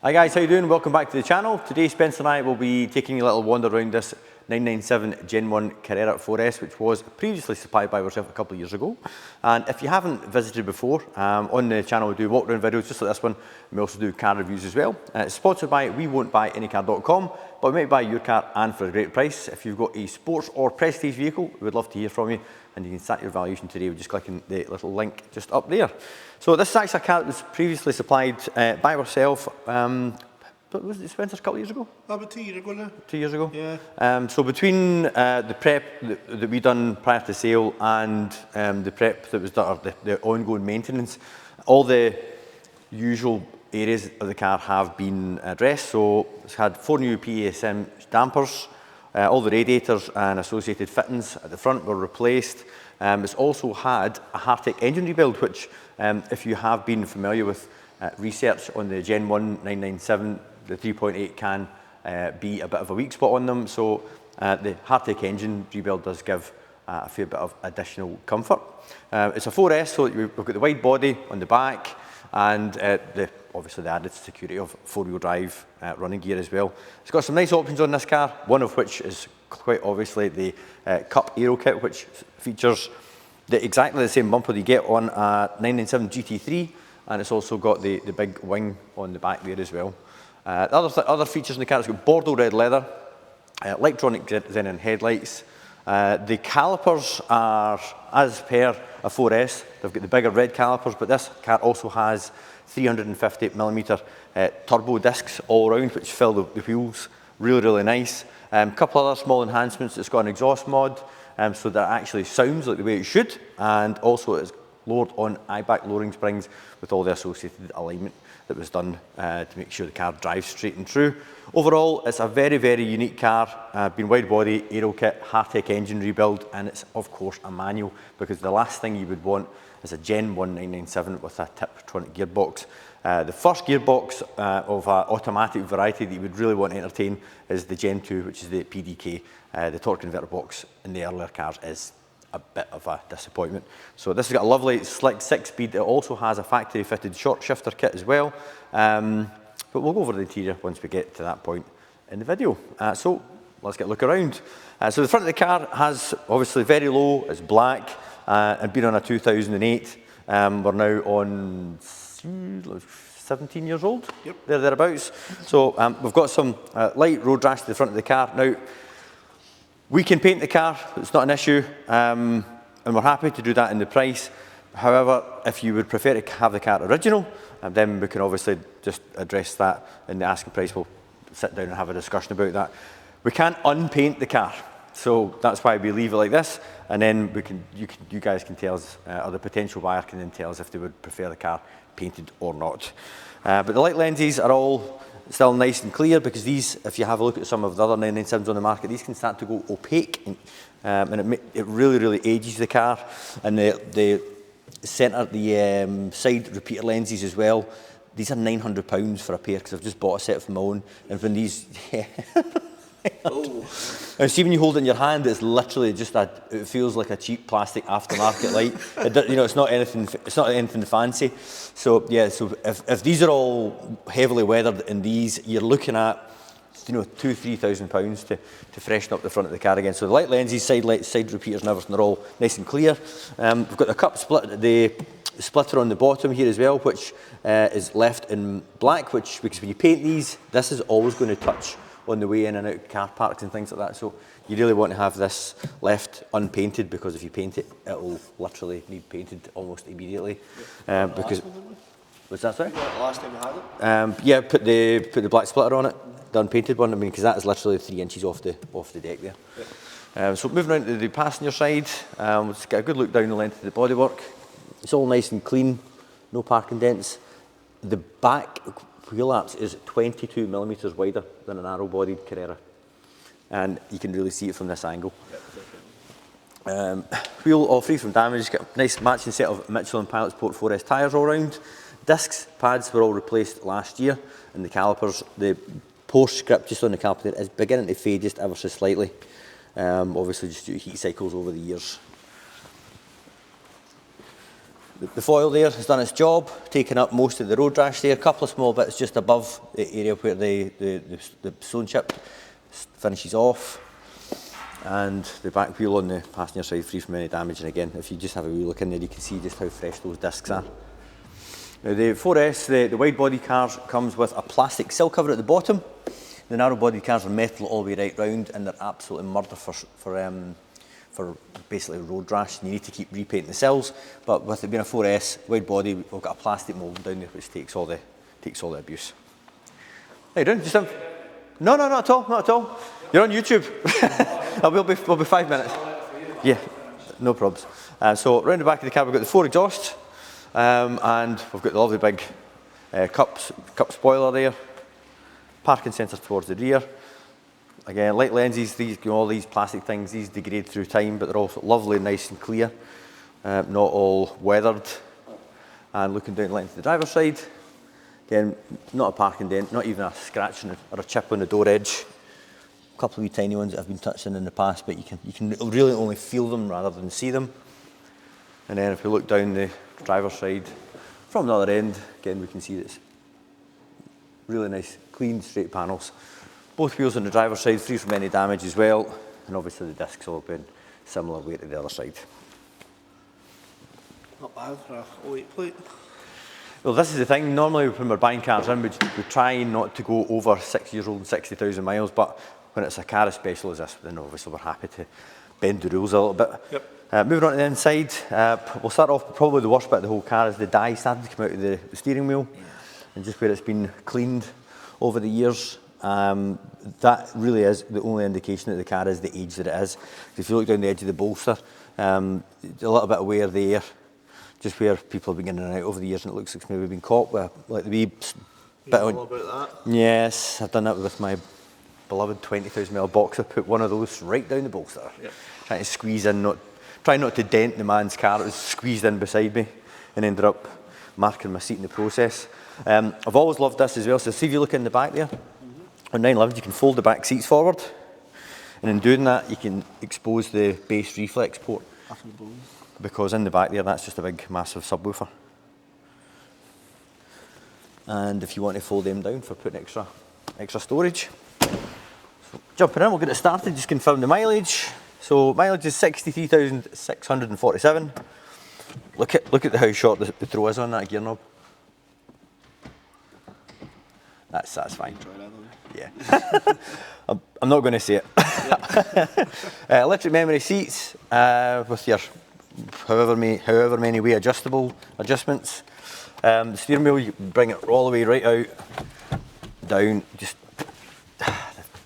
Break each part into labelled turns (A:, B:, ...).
A: Hi guys, how you doing? Welcome back to the channel. Today Spencer and I will be taking a little wander around this 997 Gen 1 Carrera 4S, which was previously supplied by ourselves a couple of years ago. And if you haven't visited before, on the channel we do walk-around videos just like this one. We also do car reviews as well. It's sponsored by wewon'tbuyanycar.com, but we might buy your car and for a great price. If you've got a sports or prestige vehicle, we would love to hear from you, and you can start your valuation today with just clicking the little link just up there. So this is actually a car that was previously supplied by ourselves. Was it Spencer a couple of years ago?
B: About 2 years ago now.
A: 2 years ago?
B: Yeah.
A: So between the prep that we done prior to sale and the prep that was done, or the ongoing maintenance, all the usual areas of the car have been addressed. So it's had 4 new PASM dampers, all the radiators and associated fittings at the front were replaced. It's also had a Hartec engine rebuild, which if you have been familiar with research on the Gen 1 997, the 3.8 can be a bit of a weak spot on them. So the Hartec engine rebuild does give a fair bit of additional comfort. It's a 4S, so we've got the wide body on the back and obviously the added security of 4-wheel drive running gear as well. It's got some nice options on this car, one of which is quite obviously the Cup Aero Kit, which features exactly the same bumper you get on a 997 GT3, and it's also got the big wing on the back there as well. Other features in the car, it's got Bordeaux red leather, electronic xenon headlights. The calipers are, as per a 4S, they've got the bigger red calipers, but this car also has 350mm turbo discs all around, which fill the wheels really nice. A couple other small enhancements. It's got an exhaust mod, so that actually sounds like the way it should, and also it's lowered on eye-back lowering springs with all the associated alignment that was done to make sure the car drives straight and true. Overall, it's a very unique car, been wide body, aero kit, Hartec engine rebuild, and it's of course a manual, because the last thing you would want is a Gen 1 997 with a Tiptronic gearbox. The first gearbox of an automatic variety that you would really want to entertain is the Gen 2, which is the PDK. The torque converter box in the earlier cars is a bit of a disappointment. So this has got a lovely slick 6-speed. It also has a factory fitted short shifter kit as well. But we'll go over the interior once we get to that point in the video. So let's get a look around. So the front of the car has obviously very low, it's black, and been on a 2008. We're now on 17 years old,
B: Yep.
A: Thereabouts. So we've got some light road rash to the front of the car. Now, we can paint the car, it's not an issue, and we're happy to do that in the price. However, if you would prefer to have the car original, then we can obviously just address that in the asking price. We'll sit down and have a discussion about that. We can't unpaint the car, so that's why we leave it like this, and then you guys can tell us, or the potential buyer can then tell us if they would prefer the car painted or not. But the light lenses are all still nice and clear, because these, if you have a look at some of the other 997s on the market, these can start to go opaque, and it really ages the car. And the side repeater lenses as well, these are £900 for a pair, because I've just bought a set of my own, and when these, and see when you hold it in your hand, it's literally just it feels like a cheap plastic aftermarket light. It's not anything fancy. So yeah, so if these are all heavily weathered in these, you're looking at £2,000–3,000 to freshen up the front of the car again. So the light lenses, side repeaters and everything are all nice and clear. We've got the cup split, the splitter on the bottom here as well, which is left in black, because when you paint these, this is always going to touch on the way in and out of car parks and things like that. So you really want to have this left unpainted, because if you paint it, it will literally need painted almost immediately. Because what's that, sorry?
B: The last time you had it?
A: Yeah, put the black splitter on it, the unpainted one. I mean, because that is literally 3 inches off the deck there. Yeah. So moving on to the passenger side, let's get a good look down the length of the bodywork. It's all nice and clean, no parking dents. The back wheel arch is 22mm wider than a narrow-bodied Carrera, and you can really see it from this angle. Wheel all free from damage, got a nice matching set of Michelin Pilot Sport 4S tyres all round. Discs, pads were all replaced last year, and the calipers, the Porsche script just on the caliper is beginning to fade just ever so slightly, obviously just due to heat cycles over the years. The foil there has done its job, taken up most of the road rash there, a couple of small bits just above the area where the stone chip finishes off. And the back wheel on the passenger side free from any damage, and again, if you just have a wee look in there, you can see just how fresh those discs are. Now the 4S, the wide body car comes with a plastic sill cover at the bottom. The narrow body cars are metal all the way right round, and they're absolutely murder for basically road rash. You need to keep repainting the sills, but with it being a 4S wide body, we've got a plastic mould down there which takes all the abuse. How you doing? Just no, not at all, not at all. You're on YouTube. we'll be 5 minutes. Yeah, no problems. So round the back of the cab we've got the 4 exhausts, and we've got the lovely big cup spoiler there. Parking sensors towards the rear. Again, light lenses, these, all these plastic things, these degrade through time, but they're all lovely, nice and clear. Not all weathered. And looking down the length of the driver's side, again, not a parking dent, not even a scratch or a chip on the door edge. A couple of wee tiny ones that have been touched in the past, but you can really only feel them rather than see them. And then if we look down the driver's side, from the other end, again, we can see that it's really nice, clean, straight panels. Both wheels on the driver's side, free from any damage as well, and obviously the discs all been similar weight to the other side.
B: Not bad for a 08 plate.
A: Well, this is the thing, normally when we're buying cars in, we try not to go over 6 years old and 60,000 miles, but when it's a car as special as this, then obviously we're happy to bend the rules a little bit.
B: Yep.
A: Moving on to the inside, we'll start off, probably the worst bit of the whole car is the dye starting to come out of the steering wheel, and just where it's been cleaned over the years. That really is the only indication that the car is the age that it is. If you look down the edge of the bolster, a little bit of wear there, just where people have been in and out over the years, and it looks like it's maybe been caught with like the wee bit on.
B: About that?
A: Yes, I've done that with my beloved 20,000ml box. I put one of those right down the bolster, trying to squeeze in, trying not to dent the man's car. It was squeezed in beside me, and ended up marking my seat in the process. I've always loved this as well. So see if you look in the back there. On 911s, you can fold the back seats forward, and in doing that, you can expose the bass reflex port, because in the back there, that's just a big, massive subwoofer. And if you want to fold them down for putting extra storage. So jumping in, we'll get it started, just confirm the mileage. So mileage is 63,647. Look at how short the throw is on that gear knob. That's satisfying. Yeah. I'm not going to say it. Electric memory seats with your however many way adjustments. The steering wheel, you can bring it all the way right out, down. Just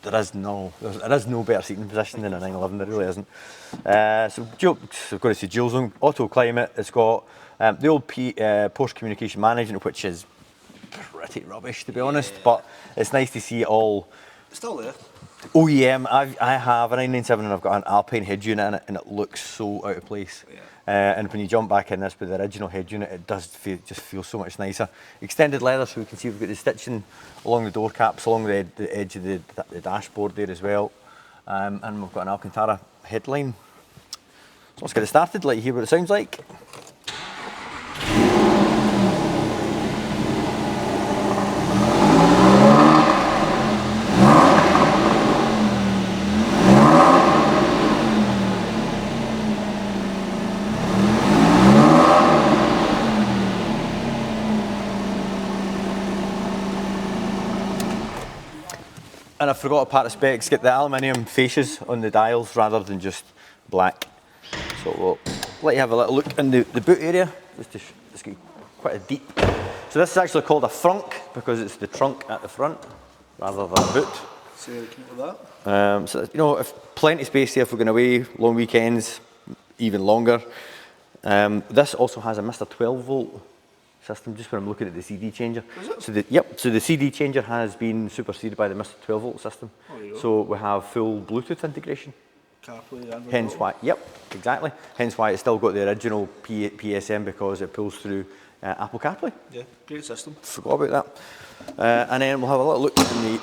A: there is no better seating position than a 911. There really isn't. So I've got to say dual zone, auto climate. It's got the old Porsche communication management, which is pretty rubbish to be honest, but it's nice to see it all.
B: It's still there.
A: OEM, I have a 997 and I've got an Alpine head unit in it, and it looks so out of place. And when you jump back in this with the original head unit, it does just feel so much nicer. Extended leather, so we can see we've got the stitching along the door caps, along the edge of the dashboard there as well. And we've got an Alcantara headline. So let's get it started, let you hear what it sounds like. And I forgot a part of specs, get the aluminium fascias on the dials rather than just black. So we'll let you have a little look in the boot area, just to get quite a deep. So this is actually called a frunk because it's the trunk at the front rather than a boot.
B: So you keep with that?
A: So you know, if plenty of space here if we're going away, long weekends, even longer. This also has a Mr. 12 volt system, just when I'm looking at the CD changer. So the CD changer has been superseded by the Mr. 12 volt system. So we have full Bluetooth integration.
B: CarPlay and
A: hence why, exactly. Hence why it's still got the original PSM, because it pulls through Apple CarPlay.
B: Yeah, great system.
A: Forgot about that. And then we'll have a little look in the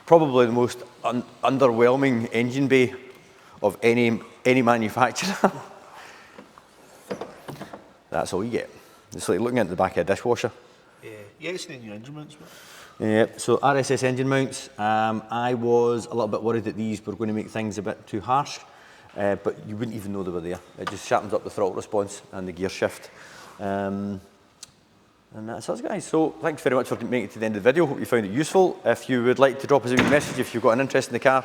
A: probably the most underwhelming engine bay of any manufacturer. That's all you get. It's like looking into the back of a dishwasher.
B: Yeah, it's in your engine mounts.
A: Yeah, so RSS engine mounts, I was a little bit worried that these were going to make things a bit too harsh, but you wouldn't even know they were there. It just sharpens up the throttle response and the gear shift. And that's us, guys. So thanks very much for making it to the end of the video. Hope you found it useful. If you would like to drop us a wee message if you've got an interest in the car,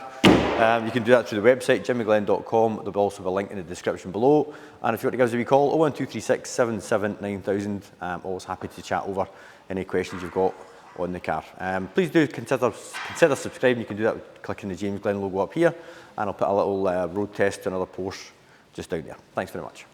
A: you can do that through the website, jimmyglen.com. There'll be also a link in the description below. And if you want to give us a wee call, 01236 77 9000. I'm always happy to chat over any questions you've got on the car. Please do consider subscribing. You can do that with clicking the James Glen logo up here. And I'll put a little road test to another Porsche just down there. Thanks very much.